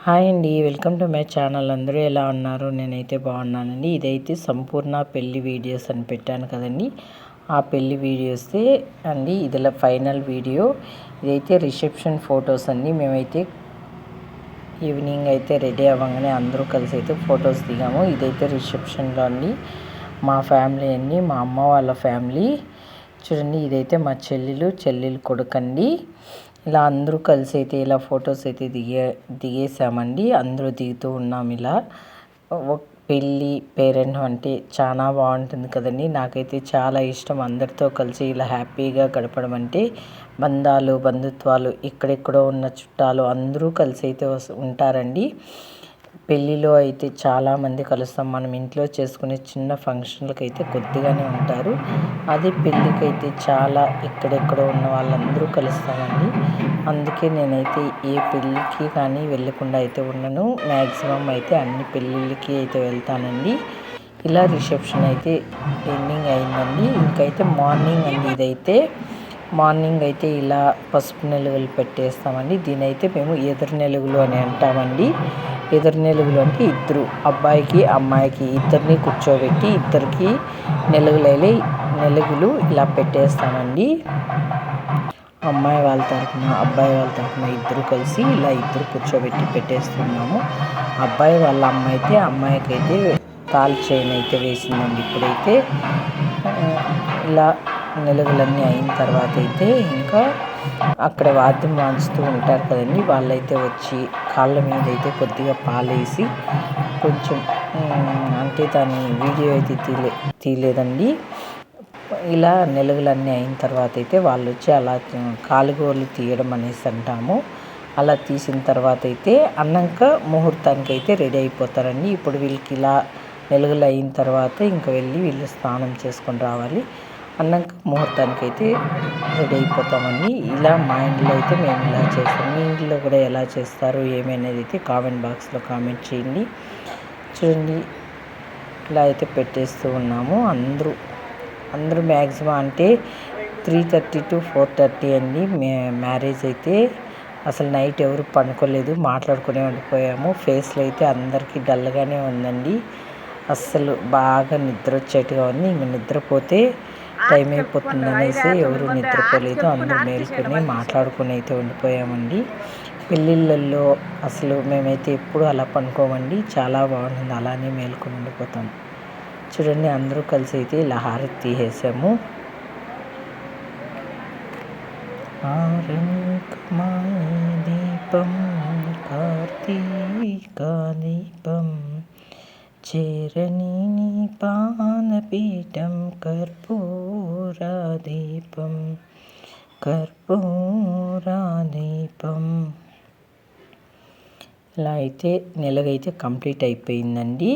Hi అండి, welcome to my channel. అందరూ ఎలా ఉన్నారు? నేనైతే బాగున్నానండి. ఇదైతే సంపూర్ణ పెళ్లి వీడియోస్ అని పెట్టాను కదండి, ఆ పెళ్లి వీడియోసే అండి. ఇదిలా ఫైనల్ వీడియో. ఇదైతే రిసెప్షన్ ఫొటోస్ అండి. మేమైతే ఈవినింగ్ అయితే రెడీ అవ్వగానే అందరూ కలిసి అయితే ఫొటోస్ దిగాము. ఇదైతే రిసెప్షన్లో అండి. మా ఫ్యామిలీ అండి, మా అమ్మ వాళ్ళ ఫ్యామిలీ చూడండి. ఇదైతే మా చెల్లెలు కొడుకండి. ఇలా అందరూ కలిసి అయితే ఇలా ఫొటోస్ అయితే దిగేసామండి. అందరూ దిగుతూ ఉన్నాం. ఇలా పెళ్ళి పేరెంట్ అంటే చాలా బాగుంటుంది కదండి. నాకైతే చాలా ఇష్టం అందరితో కలిసి ఇలా హ్యాపీగా గడపడం అంటే. బంధుత్వాలు ఎక్కడెక్కడో ఉన్న చుట్టాలు అందరూ కలిసి అయితే ఉంటారండి. పెళ్ళిలో అయితే చాలామంది కలుస్తాం. మనం ఇంట్లో చేసుకునే చిన్న ఫంక్షన్లకు అయితే కొద్దిగానే ఉంటారు. అదే పెళ్ళికైతే చాలా ఎక్కడెక్కడో ఉన్న వాళ్ళందరూ కలుస్తామండి. అందుకే నేనైతే ఏ పెళ్ళికి కానీ వెళ్ళకుండా అయితే ఉండను. మ్యాక్సిమం అయితే అన్ని పెళ్ళిళ్ళకి అయితే వెళ్తానండి. ఇలా రిసెప్షన్ అయితే ఎండింగ్ అయిందండి. ఇంకైతే మార్నింగ్ అండి. ఇదైతే మార్నింగ్ అయితే ఇలా పసుపు నెలుగులు పెట్టేస్తామండి. దీనైతే మేము ఎదురు నెలుగులు అని అంటామండి. ఎదురు నెలుగులు అంటే ఇద్దరు అబ్బాయికి అమ్మాయికి ఇద్దరిని కూర్చోబెట్టి ఇద్దరికి నెలుగులు ఇలా పెట్టేస్తామండి. అమ్మాయి వాళ్ళ తరఫున అబ్బాయి వాళ్ళ తరఫున ఇద్దరు కలిసి ఇలా ఇద్దరు కూర్చోబెట్టి పెట్టేస్తున్నాము. అబ్బాయి వాళ్ళ అమ్మాయికి అయితే తాళి చైన్ అయితే వేసిందండి. ఇప్పుడైతే ఇలా నెలుగులన్నీ అయిన తర్వాత అయితే ఇంకా అక్కడ వాద్యం వాంచుతూ ఉంటారు కదండి. వాళ్ళైతే వచ్చి కాళ్ళ మీద అయితే కొద్దిగా పాలేసి కొంచెం అంటే దాని వీడియో అయితే తీయలేదండి. ఇలా నెలుగులన్నీ అయిన తర్వాత అయితే వాళ్ళు వచ్చి అలా కాలుగోలు తీయడం అనేసి అంటాము. అలా తీసిన తర్వాత అయితే అన్నాక ముహూర్తానికి అయితే రెడీ అయిపోతారండి. ఇప్పుడు వీళ్ళకి ఇలా నెలుగులు అయిన తర్వాత ఇంకా వెళ్ళి వీళ్ళు స్నానం చేసుకొని రావాలి. అన్నాక ముహూర్తానికి అయితే రెడీ అయిపోతామండి. ఇలా మా ఇంట్లో అయితే మేము ఇలా చేస్తాం. మీ ఇంట్లో కూడా ఎలా చేస్తారు ఏమనేది అయితే కామెంట్ బాక్స్లో కామెంట్ చేయండి. చూడండి, ఇలా అయితే పెట్టేస్తూ ఉన్నాము. అందరూ మ్యాక్సిమం అంటే 3:30 to 4:30 అండి మ్యారేజ్ అయితే. అసలు నైట్ ఎవరు పడుకోలేదు, మాట్లాడుకునే ఉండిపోయాము. ఫేస్లో అయితే అందరికీ డల్గానే ఉందండి. అస్సలు బాగా నిద్ర వచ్చేట్టుగా ఉంది. ఇంక నిద్రపోతే టైం అయిపోతుంది అనేసి ఎవరు నిద్రపోలేదు. అందరూ మేల్కొని మాట్లాడుకుని అయితే ఉండిపోయామండి. పెళ్ళిళ్ళల్లో అసలు మేమైతే ఎప్పుడు అలా పనుకోమండి. చాలా బాగుంటుంది, అలానే మేల్కొని ఉండిపోతాం. చూడండి, అందరూ కలిసి అయితే ఇలా హారతి తీసేసాము. దీపం కార్తీక దీపం చేరని పానపీఠం కర్పూర దీపం ఇలా అయితే నెలగైతే కంప్లీట్ అయిపోయిందండి.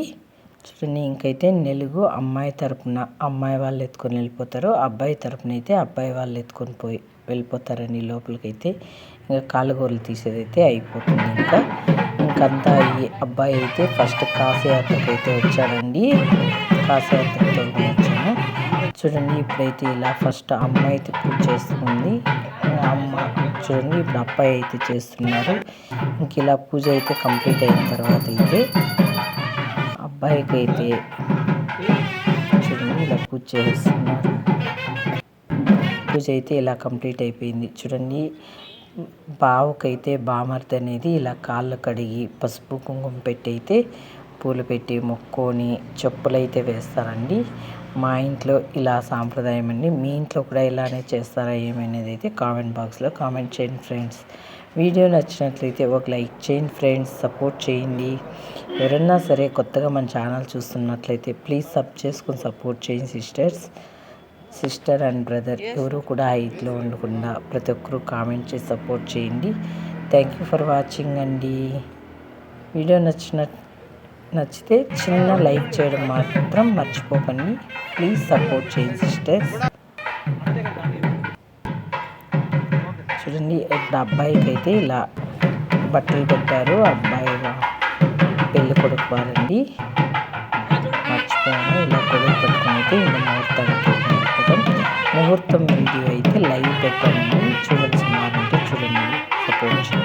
చూడండి, ఇంకైతే నెలుగు అమ్మాయి తరపున అమ్మాయి వాళ్ళు ఎత్తుకొని వెళ్ళిపోతారు. అబ్బాయి తరపున అయితే అబ్బాయి వాళ్ళు ఎత్తుకొని వెళ్ళిపోతారండి లోపలికైతే. ఇంకా కాలుగోలు తీసేదైతే అయిపోతుంది. ఇంకంతా ఈ అబ్బాయి అయితే ఫస్ట్ కాశీయాత్రకు అయితే వచ్చాడండి. కాశీయాత్రకు తోడుకొని వచ్చాము. చూడండి, ఇప్పుడైతే ఇలా ఫస్ట్ అమ్మాయి అయితే పూజ చేస్తుంది. చూడండి, ఇప్పుడు అబ్బాయి అయితే చేస్తున్నారు. ఇంక ఇలా పూజ అయితే కంప్లీట్ అయిన తర్వాత అయితే అబ్బాయికి అయితే చూడండి ఇలా పూజ చేస్తున్నారు. పూజ అయితే ఇలా కంప్లీట్ అయిపోయింది. చూడండి, బావకైతే బామర్ది అనేది ఇలా కాళ్ళు కడిగి పసుపు కుంకుమ పెట్టి అయితే పూలు పెట్టి మొక్కుని చెప్పులు అయితే వేస్తారండి. మా ఇంట్లో ఇలా సాంప్రదాయం అండి. మీ ఇంట్లో కూడా ఇలానే చేస్తారా ఏమనేది అయితే కామెంట్ బాక్స్లో కామెంట్ చేయండి ఫ్రెండ్స్. వీడియో నచ్చినట్లయితే ఒక లైక్ చేయండి ఫ్రెండ్స్, సపోర్ట్ చేయండి. ఎవరన్నా సరే కొత్తగా మన ఛానల్ చూస్తున్నట్లయితే ప్లీజ్ సపోర్ట్ చేయండి సిస్టర్ అండ్ బ్రదర్ ఎవరు కూడా హైట్లో ఉండకుండా ప్రతి ఒక్కరూ కామెంట్ చేసి సపోర్ట్ చేయండి. థ్యాంక్ యూ ఫర్ వాచింగ్ అండి. వీడియో నచ్చితే చిన్న లైక్ చేయడం మాత్రం మర్చిపోకండి. ప్లీజ్ సపోర్ట్ చేయండి సిస్టర్స్. చూడండి, ఇప్పుడు అబ్బాయికి అయితే ఇలా బట్టలు పెట్టారు. అబ్బాయి పెళ్ళి కొడుకు వారండి. మర్చిపోయాను, ఇలా కొడుకు పెట్టుకుని అయితే ముహూర్తం వీడియో అయితే లైవ్ పెట్టానండి. చూడాల్సిన వారంటే చూడండి, సపోర్ట్ చేయండి.